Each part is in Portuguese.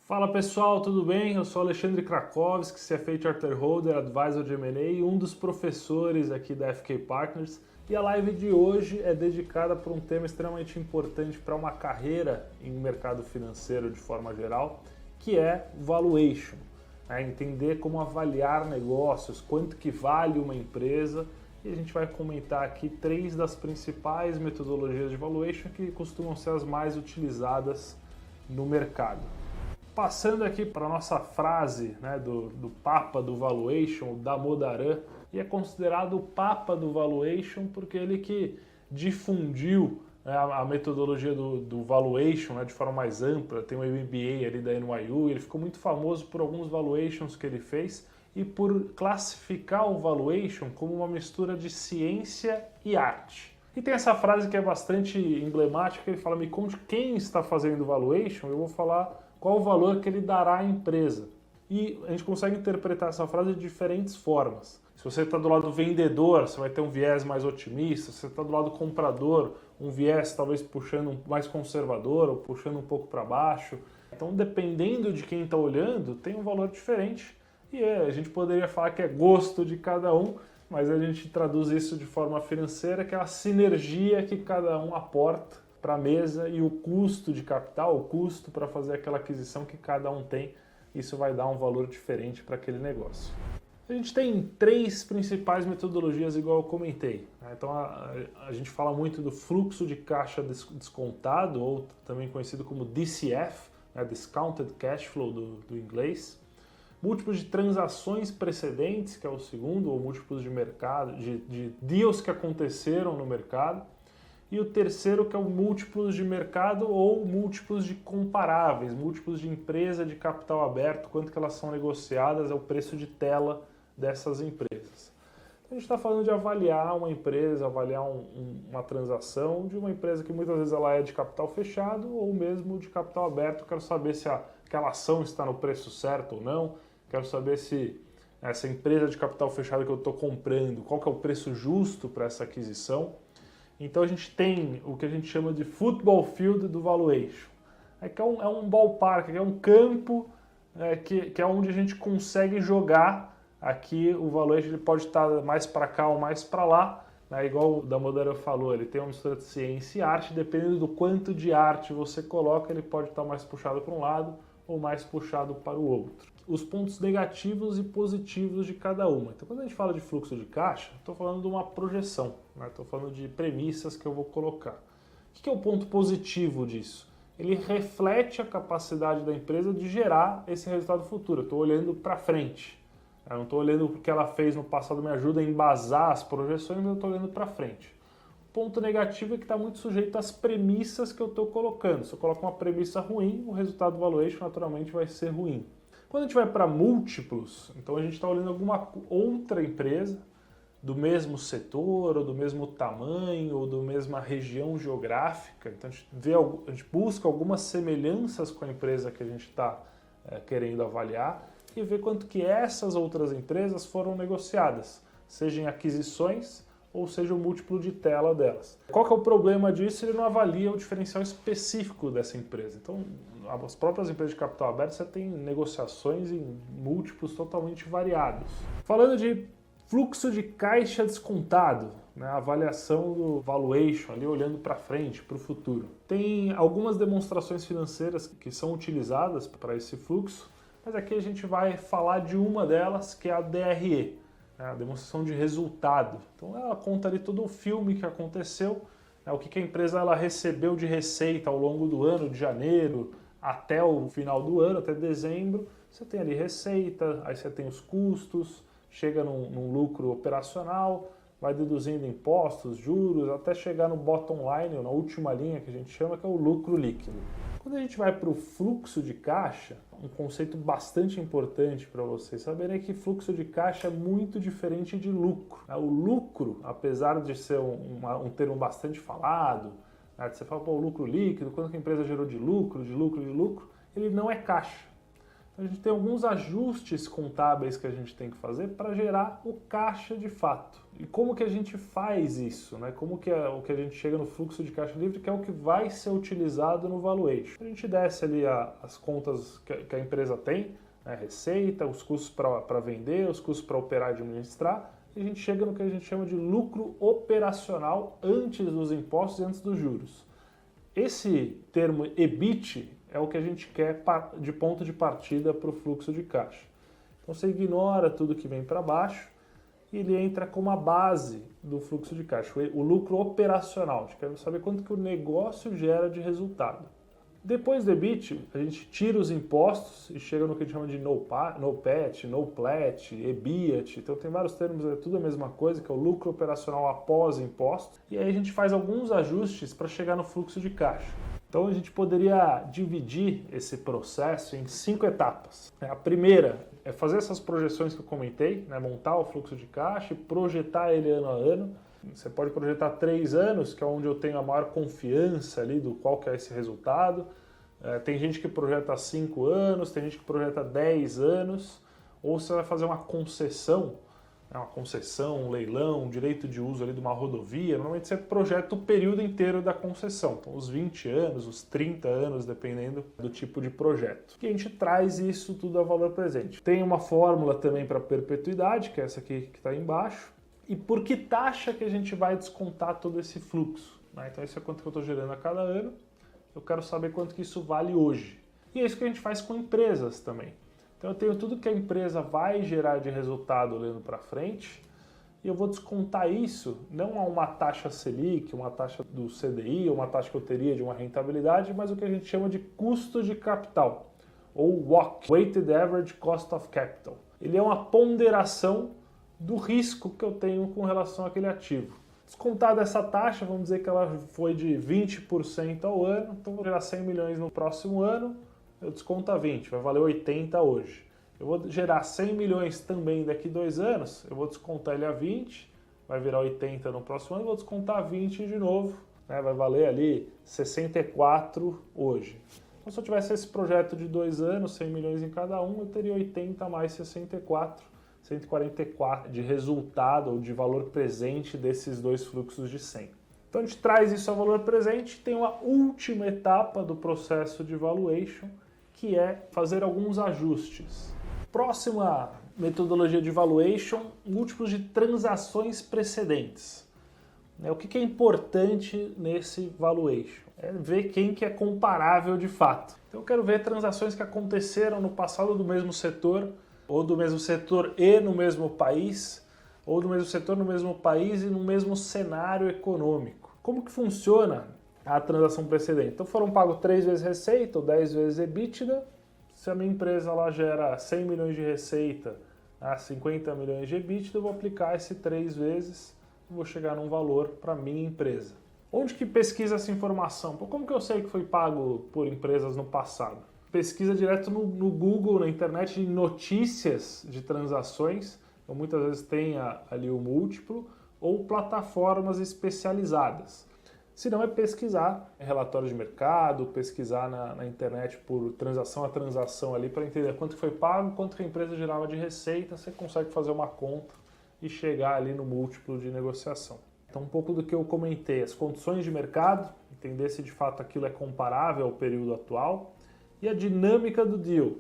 Fala pessoal, tudo bem? Eu sou Alexandre Krakowski, CFA Charter Holder, Advisor de M&A e um dos professores aqui da FK Partners. E a live de hoje é dedicada para um tema extremamente importante para uma carreira em mercado financeiro de forma geral, que é valuation. Entender como avaliar negócios, quanto que vale uma empresa. E a gente vai comentar aqui três das principais metodologias de valuation que costumam ser as mais utilizadas no mercado. Passando aqui para a nossa frase do Papa do Valuation, o Damodaran, e é considerado o Papa do Valuation porque ele que difundiu a metodologia do Valuation de forma mais ampla, tem um MBA ali da NYU, ele ficou muito famoso por alguns Valuations que ele fez e por classificar o Valuation como uma mistura de ciência e arte. E tem essa frase que é bastante emblemática, ele fala, me conte quem está fazendo Valuation, eu vou falar qual o valor que ele dará à empresa. E a gente consegue interpretar essa frase de diferentes formas. Se você está do lado do vendedor, você vai ter um viés mais otimista. Se você está do lado do comprador, um viés talvez puxando mais conservador ou puxando um pouco para baixo. Então, dependendo de quem está olhando, tem um valor diferente. E a gente poderia falar que é gosto de cada um, mas a gente traduz isso de forma financeira, que é a sinergia que cada um aporta para a mesa e o custo de capital, o custo para fazer aquela aquisição que cada um tem, isso vai dar um valor diferente para aquele negócio. A gente tem três principais metodologias, igual eu comentei. Então a gente fala muito do fluxo de caixa descontado, ou também conhecido como DCF, Discounted Cash Flow do inglês. Múltiplos de transações precedentes, que é o segundo, ou múltiplos de mercado, de deals que aconteceram no mercado. E o terceiro, que é o múltiplos de mercado ou múltiplos de comparáveis, múltiplos de empresa de capital aberto, quanto que elas são negociadas, é o preço de tela dessas empresas. Então, a gente está falando de avaliar uma empresa, avaliar uma transação de uma empresa que muitas vezes ela é de capital fechado ou mesmo de capital aberto. Quero saber se aquela ação está no preço certo ou não, quero saber se essa empresa de capital fechado que eu estou comprando, qual que é o preço justo para essa aquisição. Então a gente tem o que a gente chama de football field do valuation, que é um ballpark, que é um campo que é onde a gente consegue jogar. Aqui o valuation ele pode estar mais para cá ou mais para lá, igual o Damodaran falou, ele tem uma mistura de ciência e arte, dependendo do quanto de arte você coloca, ele pode estar mais puxado para um lado ou mais puxado para o outro. Os pontos negativos e positivos de cada uma. Então, quando a gente fala de fluxo de caixa, estou falando de uma projeção, estou falando de premissas que eu vou colocar. O que é o ponto positivo disso? Ele reflete a capacidade da empresa de gerar esse resultado futuro. Eu estou olhando para frente. Eu não estou olhando o que ela fez no passado, me ajuda a embasar as projeções, mas eu estou olhando para frente. O ponto negativo é que está muito sujeito às premissas que eu estou colocando. Se eu coloco uma premissa ruim, o resultado do valuation naturalmente vai ser ruim. Quando a gente vai para múltiplos, então a gente está olhando alguma outra empresa do mesmo setor, ou do mesmo tamanho, ou da mesma região geográfica. Então a gente busca algumas semelhanças com a empresa que a gente está querendo avaliar e ver quanto que essas outras empresas foram negociadas, seja em aquisições ou seja o múltiplo de tela delas. Qual que é o problema disso? Ele não avalia o diferencial específico dessa empresa. Então, as próprias empresas de capital aberto, você tem negociações em múltiplos totalmente variados. Falando de fluxo de caixa descontado, a avaliação do valuation, ali olhando para frente, para o futuro. Tem algumas demonstrações financeiras que são utilizadas para esse fluxo, mas aqui a gente vai falar de uma delas, que é a DRE, a demonstração de resultado. Então ela conta ali todo o filme que aconteceu, o que a empresa ela recebeu de receita ao longo do ano, de janeiro até o final do ano, até dezembro. Você tem ali receita, aí você tem os custos, chega num lucro operacional, vai deduzindo impostos, juros, até chegar no bottom line, ou na última linha que a gente chama, que é o lucro líquido. Quando a gente vai para o fluxo de caixa, um conceito bastante importante para vocês saberem é que fluxo de caixa é muito diferente de lucro. O lucro, apesar de ser um termo bastante falado, você fala, o lucro líquido, quanto que a empresa gerou de lucro, ele não é caixa. A gente tem alguns ajustes contábeis que a gente tem que fazer para gerar o caixa de fato. E como que a gente faz isso, né? Como que é o que a gente chega no fluxo de caixa livre, que é o que vai ser utilizado no valuation. A gente desce ali as contas que a empresa tem, né? Receita, os custos para vender, os custos para operar e administrar, e a gente chega no que a gente chama de lucro operacional antes dos impostos e antes dos juros. Esse termo EBIT é o que a gente quer de ponto de partida para o fluxo de caixa. Então você ignora tudo que vem para baixo e ele entra como a base do fluxo de caixa, o lucro operacional. A gente quer saber quanto que o negócio gera de resultado. Depois do EBIT, a gente tira os impostos e chega no que a gente chama de NOPAT, NOPLAT, EBIT. Então tem vários termos, é tudo a mesma coisa, que é o lucro operacional após impostos. E aí a gente faz alguns ajustes para chegar no fluxo de caixa. Então a gente poderia dividir esse processo em 5 etapas. A primeira é fazer essas projeções que eu comentei, né? Montar o fluxo de caixa e projetar ele ano a ano. Você pode projetar 3 anos, que é onde eu tenho a maior confiança ali do qual que é esse resultado. Tem gente que projeta 5 anos, tem gente que projeta 10 anos, ou você vai fazer uma concessão, um leilão, um direito de uso ali de uma rodovia. Normalmente você projeta o período inteiro da concessão, então os 20 anos, os 30 anos, dependendo do tipo de projeto. E a gente traz isso tudo a valor presente. Tem uma fórmula também para perpetuidade, que é essa aqui que está embaixo. E por que taxa que a gente vai descontar todo esse fluxo? Então isso é quanto que eu estou gerando a cada ano. Eu quero saber quanto que isso vale hoje. E é isso que a gente faz com empresas também. Então eu tenho tudo que a empresa vai gerar de resultado olhando para frente e eu vou descontar isso não a uma taxa Selic, uma taxa do CDI, uma taxa que eu teria de uma rentabilidade, mas o que a gente chama de custo de capital, ou WACC, Weighted Average Cost of Capital. Ele é uma ponderação do risco que eu tenho com relação àquele ativo. Descontada essa taxa, vamos dizer que ela foi de 20% ao ano, então vou gerar 100 milhões no próximo ano, eu desconto a 20, vai valer 80 hoje. Eu vou gerar 100 milhões também daqui 2 anos, eu vou descontar ele a 20, vai virar 80 no próximo ano, eu vou descontar a 20 de novo, né, vai valer ali 64 hoje. Então se eu tivesse esse projeto de 2 anos, 100 milhões em cada um, eu teria 80 mais 64, 144 de resultado ou de valor presente desses 2 fluxos de 100. Então a gente traz isso a valor presente, tem uma última etapa do processo de valuation, que é fazer alguns ajustes. Próxima metodologia de valuation, múltiplos de transações precedentes. O que é importante nesse valuation? É ver quem que é comparável de fato. Então eu quero ver transações que aconteceram no passado do mesmo setor, ou do mesmo setor e no mesmo país, ou do mesmo setor no mesmo país e no mesmo cenário econômico. Como que funciona a transação precedente? Então foram pagos 3 vezes receita ou 10 vezes EBITDA. Se a minha empresa lá gera 100 milhões de receita a 50 milhões de EBITDA, eu vou aplicar esse 3 vezes e vou chegar num valor para a minha empresa. Onde que pesquisa essa informação? Como que eu sei que foi pago por empresas no passado? Pesquisa direto no Google, na internet, de notícias de transações. Então, muitas vezes tem ali o múltiplo, ou plataformas especializadas. Se não, é pesquisar relatórios de mercado, pesquisar na internet por transação a transação ali para entender quanto foi pago, quanto que a empresa gerava de receita, você consegue fazer uma conta e chegar ali no múltiplo de negociação. Então, um pouco do que eu comentei, as condições de mercado, entender se de fato aquilo é comparável ao período atual, e a dinâmica do deal,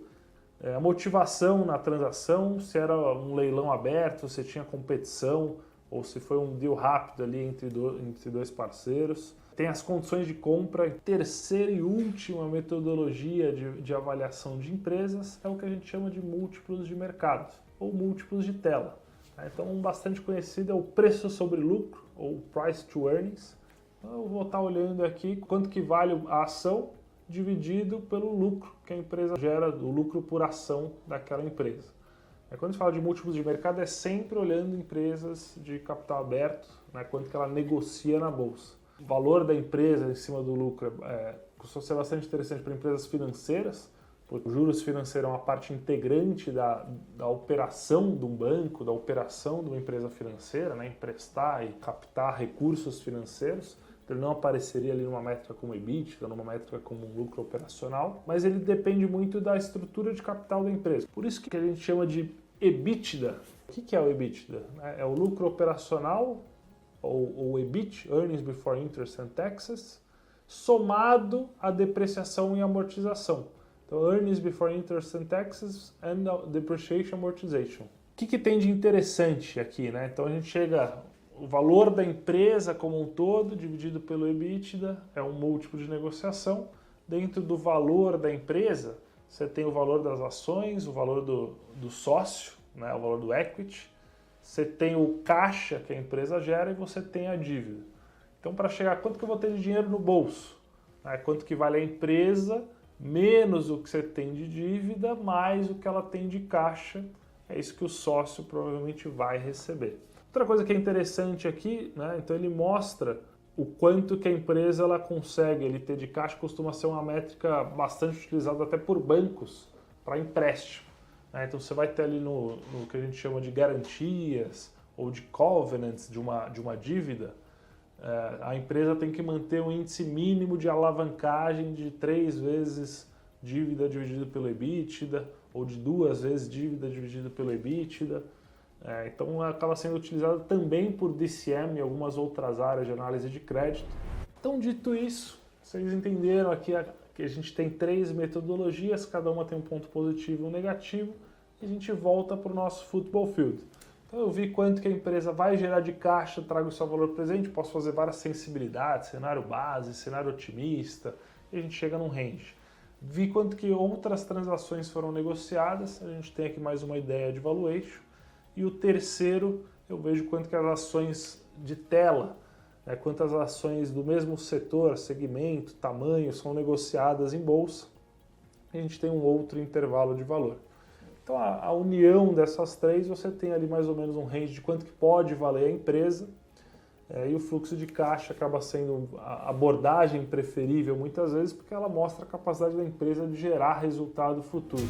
a motivação na transação, se era um leilão aberto, se tinha competição, ou se foi um deal rápido ali entre 2 parceiros. Tem as condições de compra. Terceira e última metodologia de avaliação de empresas é o que a gente chama de múltiplos de mercado, ou múltiplos de tela. Então, um bastante conhecido é o preço sobre lucro, ou price to earnings. Então, eu vou estar olhando aqui quanto que vale a ação dividido pelo lucro que a empresa gera, o lucro por ação daquela empresa. Quando se fala de múltiplos de mercado, é sempre olhando empresas de capital aberto, né, quanto que ela negocia na bolsa. O valor da empresa em cima do lucro costuma ser bastante interessante para empresas financeiras, porque o juros financeiro é uma parte integrante da operação de um banco, da operação de uma empresa financeira, né, emprestar e captar recursos financeiros. Então ele não apareceria ali numa métrica como EBITDA, numa métrica como um lucro operacional, mas ele depende muito da estrutura de capital da empresa. Por isso que a gente chama de EBITDA. O que é o EBITDA? É o lucro operacional, ou EBIT, Earnings Before Interest and Taxes, somado à depreciação e amortização. Então, Earnings Before Interest and Taxes and Depreciation and Amortization. O que tem de interessante aqui, né? Então a gente chega, o valor da empresa como um todo, dividido pelo EBITDA, é um múltiplo de negociação. Dentro do valor da empresa, você tem o valor das ações, o valor do sócio, né? O valor do equity, você tem o caixa que a empresa gera e você tem a dívida. Então, para chegar a quanto que eu vou ter de dinheiro no bolso, né? Quanto que vale a empresa, menos o que você tem de dívida, mais o que ela tem de caixa, é isso que o sócio provavelmente vai receber. Outra coisa que é interessante aqui, né? Então ele mostra o quanto que a empresa ela consegue, ele ter de caixa costuma ser uma métrica bastante utilizada até por bancos para empréstimo. Né? Então você vai ter ali no que a gente chama de garantias ou de covenants de uma dívida, a empresa tem que manter um índice mínimo de alavancagem de 3 vezes dívida dividido pelo EBITDA, ou de 2 vezes dívida dividido pelo EBITDA. Então acaba sendo utilizado também por DCM e algumas outras áreas de análise de crédito. Então, dito isso, vocês entenderam aqui que a gente tem 3 metodologias, cada uma tem um ponto positivo e um negativo, e a gente volta para o nosso football field. Então eu vi quanto que a empresa vai gerar de caixa, trago o seu valor presente, posso fazer várias sensibilidades, cenário base, cenário otimista, e a gente chega num range. Vi quanto que outras transações foram negociadas, a gente tem aqui mais uma ideia de valuation. E o terceiro, eu vejo quanto que as ações de tela, né, quantas ações do mesmo setor, segmento, tamanho, são negociadas em bolsa. E a gente tem um outro intervalo de valor. Então a união dessas 3, você tem ali mais ou menos um range de quanto que pode valer a empresa, e o fluxo de caixa acaba sendo a abordagem preferível muitas vezes, porque ela mostra a capacidade da empresa de gerar resultado futuro.